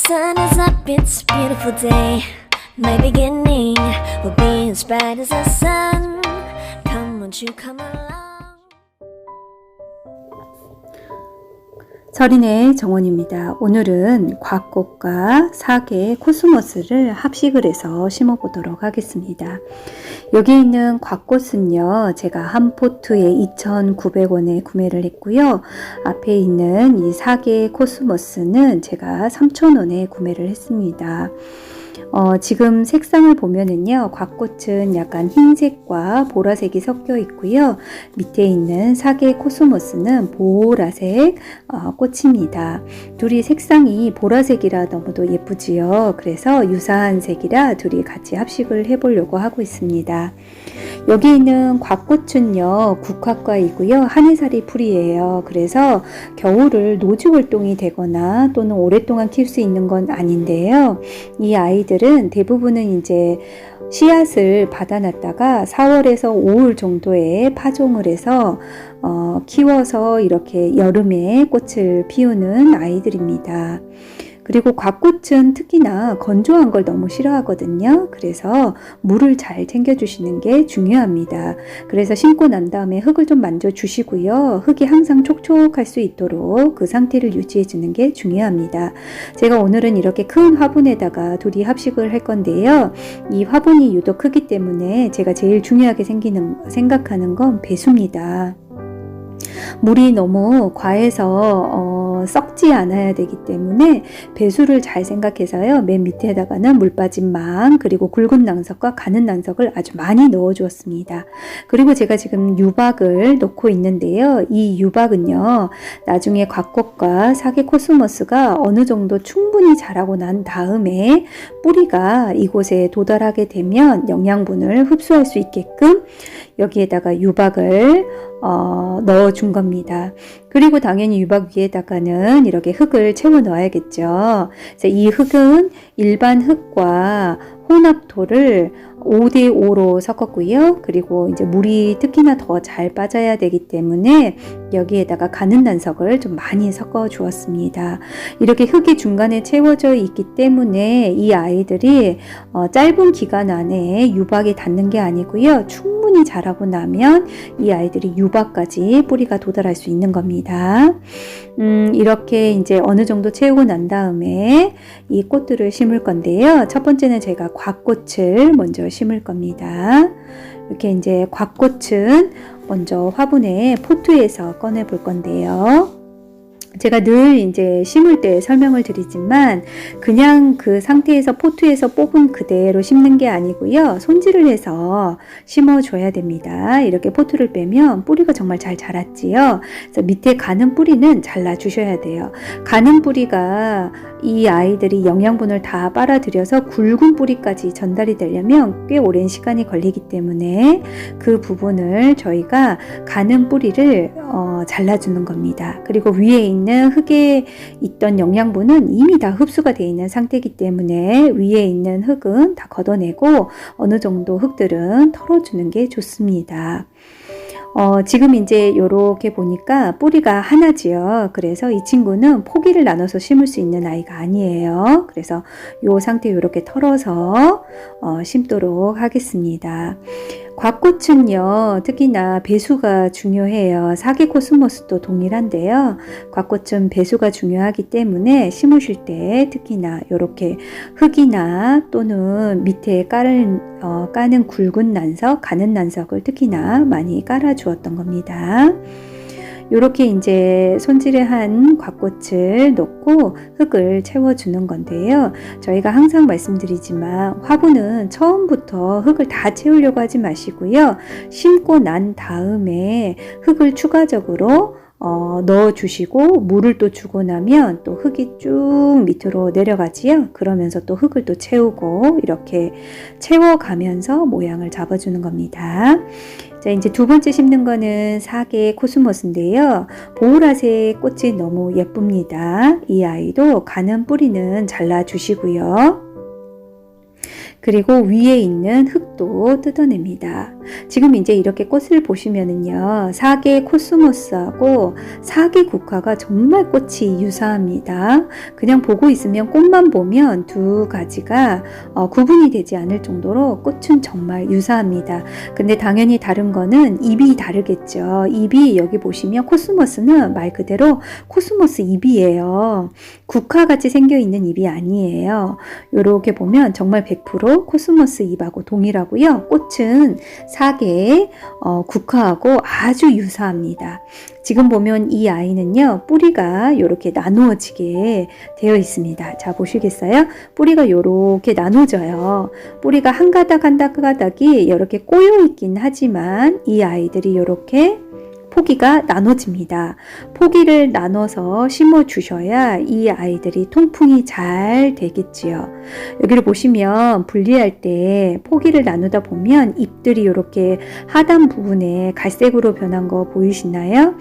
sun is up, it's a beautiful day. My beginning will be as bright as the sun. Come, won't you come along? 서린의 정원입니다. 오늘은 곽꽃과 사계 코스모스를 합식을 해서 심어보도록 하겠습니다. 여기 있는 곽꽃은요, 제가 한 포트에 2,900원에 구매를 했고요. 앞에 있는 이 사계 코스모스는 제가 3,000원에 구매를 했습니다. 지금 색상을 보면은요, 곽꽃은 약간 흰색과 보라색이 섞여 있고요. 밑에 있는 사계 코스모스는 보라색 꽃입니다. 둘이 색상이 보라색이라 너무도 예쁘지요. 그래서 유사한 색이라 둘이 같이 합식을 해보려고 하고 있습니다. 여기 있는 곽꽃은요, 국화과이고요. 한해살이 풀이에요. 그래서 겨울을 노지 활동이 되거나 또는 오랫동안 키울 수 있는 건 아닌데요. 이 아이들은 대부분은 이제 씨앗을 받아놨다가 4월에서 5월 정도에 파종을 해서 키워서 이렇게 여름에 꽃을 피우는 아이들입니다. 그리고 곽꽃은 특히나 건조한 걸 너무 싫어하거든요. 그래서 물을 잘 챙겨주시는 게 중요합니다. 그래서 심고 난 다음에 흙을 좀 만져주시고요. 흙이 항상 촉촉할 수 있도록 그 상태를 유지해주는 게 중요합니다. 제가 오늘은 이렇게 큰 화분에다가 둘이 합식을 할 건데요. 이 화분이 유독 크기 때문에 제가 제일 중요하게 생각하는 건 배수입니다. 물이 너무 과해서 썩지 않아야 되기 때문에 배수를 잘 생각해서요. 맨 밑에다가는 물 빠진 망, 그리고 굵은 낭석과 가는 낭석을 아주 많이 넣어 주었습니다. 그리고 제가 지금 유박을 넣고 있는데요. 이 유박은요, 나중에 곽꽃과 사계 코스모스가 어느 정도 충분히 자라고 난 다음에 뿌리가 이곳에 도달하게 되면 영양분을 흡수할 수 있게끔 여기에다가 유박을 넣어준 겁니다. 그리고 당연히 유박 위에다가는 이렇게 흙을 채워 넣어야겠죠. 그래서 이 흙은 일반 흙과 혼합토를 5대5로 섞었고요. 그리고 이제 물이 특히나 더 잘 빠져야 되기 때문에 여기에다가 가는 난석을 좀 많이 섞어 주었습니다. 이렇게 흙이 중간에 채워져 있기 때문에 이 아이들이 짧은 기간 안에 유박이 닿는 게 아니고요. 충분히 자라고 나면 이 아이들이 유박까지 뿌리가 도달할 수 있는 겁니다. 이렇게 이제 어느 정도 채우고 난 다음에 이 꽃들을 심을 건데요. 첫 번째는 제가 곽꽃을 먼저 심을 겁니다. 이렇게 이제 곽꽃은 먼저 화분에 포트에서 꺼내 볼 건데요. 제가 늘 이제 심을 때 설명을 드리지만 그냥 그 상태에서 포트에서 뽑은 그대로 심는 게 아니고요. 손질을 해서 심어줘야 됩니다. 이렇게 포트를 빼면 뿌리가 정말 잘 자랐지요. 그래서 밑에 가는 뿌리는 잘라 주셔야 돼요. 가는 뿌리가 이 아이들이 영양분을 다 빨아들여서 굵은 뿌리까지 전달이 되려면 꽤 오랜 시간이 걸리기 때문에 그 부분을 저희가 가는 뿌리를 잘라주는 겁니다. 그리고 위에 있는 흙에 있던 영양분은 이미 다 흡수가 되어 있는 상태이기 때문에 위에 있는 흙은 다 걷어내고 어느 정도 흙들은 털어주는 게 좋습니다. 지금 이제 이렇게 보니까 뿌리가 하나지요. 그래서 이 친구는 포기를 나눠서 심을 수 있는 아이가 아니에요. 그래서 이 상태 이렇게 털어서 심도록 하겠습니다. 곽꽃은요, 특히나 배수가 중요해요. 사계 코스모스도 동일한데요. 곽꽃은 배수가 중요하기 때문에 심으실 때 특히나 이렇게 흙이나 또는 밑에 까는 굵은 난석, 가는 난석을 특히나 많이 깔아 주었던 겁니다. 이렇게 이제 손질을 한 곽꽃을 놓고 흙을 채워주는 건데요. 저희가 항상 말씀드리지만 화분은 처음부터 흙을 다 채우려고 하지 마시고요. 심고 난 다음에 흙을 추가적으로 넣어주시고 물을 또 주고 나면 또 흙이 쭉 밑으로 내려가지요. 그러면서 또 흙을 또 채우고 이렇게 채워가면서 모양을 잡아주는 겁니다. 자, 이제 두 번째 심는 거는 사계 코스모스인데요. 보라색 꽃이 너무 예쁩니다. 이 아이도 가는 뿌리는 잘라주시고요. 그리고 위에 있는 흙도 뜯어냅니다. 지금 이제 이렇게 꽃을 보시면은요, 사계 코스모스하고 사계 국화가 정말 꽃이 유사합니다. 그냥 보고 있으면 꽃만 보면 두 가지가 구분이 되지 않을 정도로 꽃은 정말 유사합니다. 근데 당연히 다른 거는 잎이 다르겠죠. 잎이 여기 보시면 코스모스는 말 그대로 코스모스 잎이에요. 국화같이 생겨있는 잎이 아니에요. 이렇게 보면 정말 100% 코스모스 잎하고 동일하고요. 꽃은 사계 국화하고 아주 유사합니다. 지금 보면 이 아이는요, 뿌리가 이렇게 나누어지게 되어 있습니다. 자, 보시겠어요? 뿌리가 이렇게 나눠져요. 뿌리가 한 가닥 한 가닥이 이렇게 꼬여 있긴 하지만 이 아이들이 이렇게 포기가 나눠집니다. 포기를 나눠서 심어 주셔야 이 아이들이 통풍이 잘 되겠지요. 여기를 보시면 분리할 때 포기를 나누다 보면 잎들이 이렇게 하단 부분에 갈색으로 변한 거 보이시나요?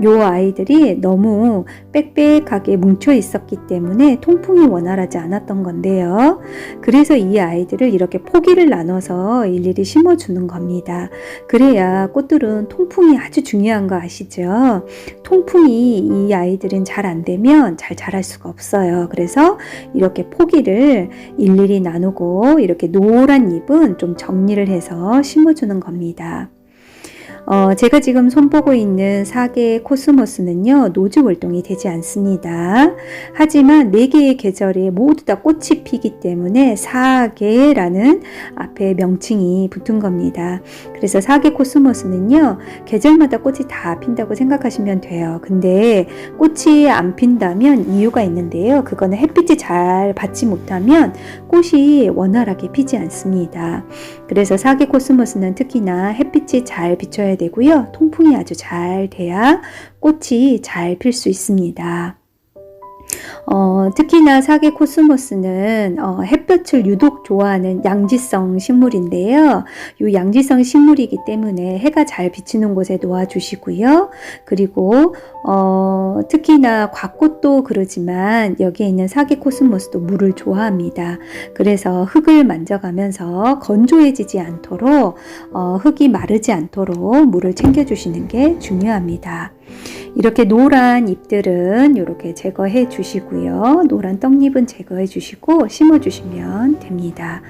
요 아이들이 너무 빽빽하게 뭉쳐 있었기 때문에 통풍이 원활하지 않았던 건데요. 그래서 이 아이들을 이렇게 포기를 나눠서 일일이 심어주는 겁니다. 그래야 꽃들은 통풍이 아주 중요한 거 아시죠? 통풍이 이 아이들은 잘 안 되면 잘 자랄 수가 없어요. 그래서 이렇게 포기를 일일이 나누고 이렇게 노란 잎은 좀 정리를 해서 심어주는 겁니다. 제가 지금 손보고 있는 사계 코스모스는요, 노즈 활동이 되지 않습니다. 하지만 4개의 계절에 모두 다 꽃이 피기 때문에 사계라는 앞에 명칭이 붙은 겁니다. 그래서 사계 코스모스는요, 계절마다 꽃이 다 핀다고 생각하시면 돼요. 근데 꽃이 안 핀다면 이유가 있는데요. 그거는 햇빛이 잘 받지 못하면 꽃이 원활하게 피지 않습니다. 그래서 사계 코스모스는 특히나 햇빛이 잘 비춰야 되고요. 통풍이 아주 잘 돼야 꽃이 잘 필 수 있습니다. 특히나 사계 코스모스는 햇볕을 유독 좋아하는 양지성 식물인데요. 이 양지성 식물이기 때문에 해가 잘 비치는 곳에 놓아주시고요. 그리고 특히나 곽꽃도 그러지만 여기에 있는 사계 코스모스도 물을 좋아합니다. 그래서 흙을 만져가면서 건조해지지 않도록 흙이 마르지 않도록 물을 챙겨주시는 게 중요합니다. 이렇게 노란 잎들은 이렇게 제거해 주시고요. 노란 떡잎은 제거해 주시고 심어 주시면 됩니다.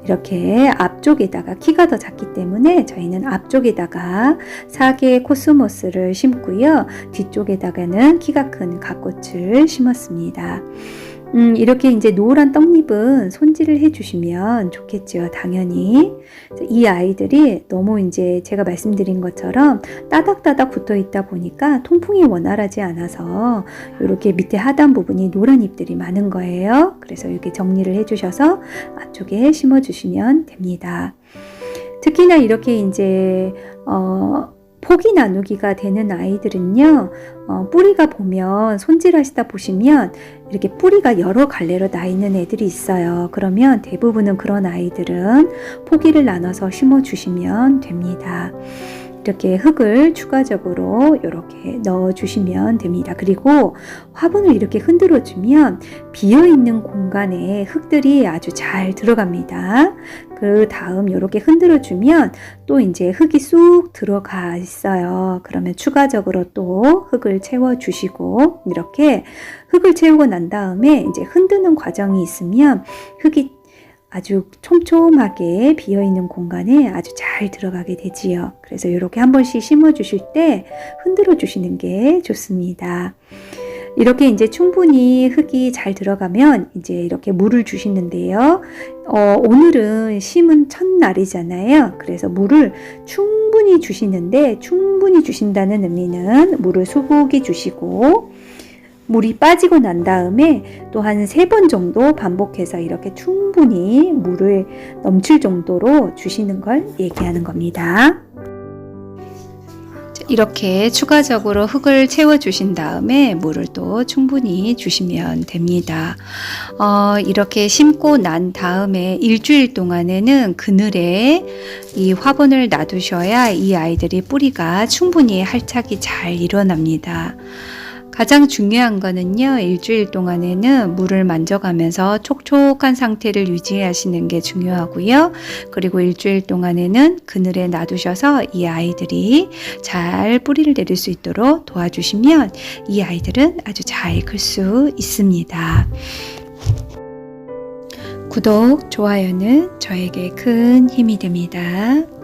이렇게 앞쪽에다가 키가 더 작기 때문에 저희는 앞쪽에다가 사계 코스모스를 심고요. 뒤쪽에다가는 키가 큰 갓꽃을 심었습니다. 이렇게 이제 노란 떡잎은 손질을 해주시면 좋겠죠. 당연히. 이 아이들이 너무 이제 제가 말씀드린 것처럼 따닥따닥 붙어 있다 보니까 통풍이 원활하지 않아서 이렇게 밑에 하단 부분이 노란 잎들이 많은 거예요. 그래서 이렇게 정리를 해주셔서 앞쪽에 심어주시면 됩니다. 특히나 이렇게 이제 포기 나누기가 되는 아이들은요, 뿌리가 보면 손질하시다 보시면 이렇게 뿌리가 여러 갈래로 나 있는 애들이 있어요. 그러면 대부분은 그런 아이들은 포기를 나눠서 심어 주시면 됩니다. 이렇게 흙을 추가적으로 이렇게 넣어 주시면 됩니다. 그리고 화분을 이렇게 흔들어 주면 비어있는 공간에 흙들이 아주 잘 들어갑니다. 그 다음 이렇게 흔들어 주면 또 이제 흙이 쑥 들어가 있어요. 그러면 추가적으로 또 흙을 채워 주시고 이렇게 흙을 채우고 난 다음에 이제 흔드는 과정이 있으면 흙이 아주 촘촘하게 비어있는 공간에 아주 잘 들어가게 되지요. 그래서 이렇게 한 번씩 심어 주실 때 흔들어 주시는 게 좋습니다. 이렇게 이제 충분히 흙이 잘 들어가면 이제 이렇게 물을 주시는데요. 오늘은 심은 첫날이잖아요. 그래서 물을 충분히 주시는데, 충분히 주신다는 의미는 물을 소복히 주시고 물이 빠지고 난 다음에 또 한 3번 정도 반복해서 이렇게 충분히 물을 넘칠 정도로 주시는 걸 얘기하는 겁니다. 이렇게 추가적으로 흙을 채워 주신 다음에 물을 또 충분히 주시면 됩니다. 이렇게 심고 난 다음에 일주일 동안에는 그늘에 이 화분을 놔두셔야 이 아이들이 뿌리가 충분히 활착이 잘 일어납니다. 가장 중요한 거는요, 일주일 동안에는 물을 만져가면서 촉촉한 상태를 유지하시는 게 중요하고요. 그리고 일주일 동안에는 그늘에 놔두셔서 이 아이들이 잘 뿌리를 내릴 수 있도록 도와주시면 이 아이들은 아주 잘 클 수 있습니다. 구독, 좋아요는 저에게 큰 힘이 됩니다.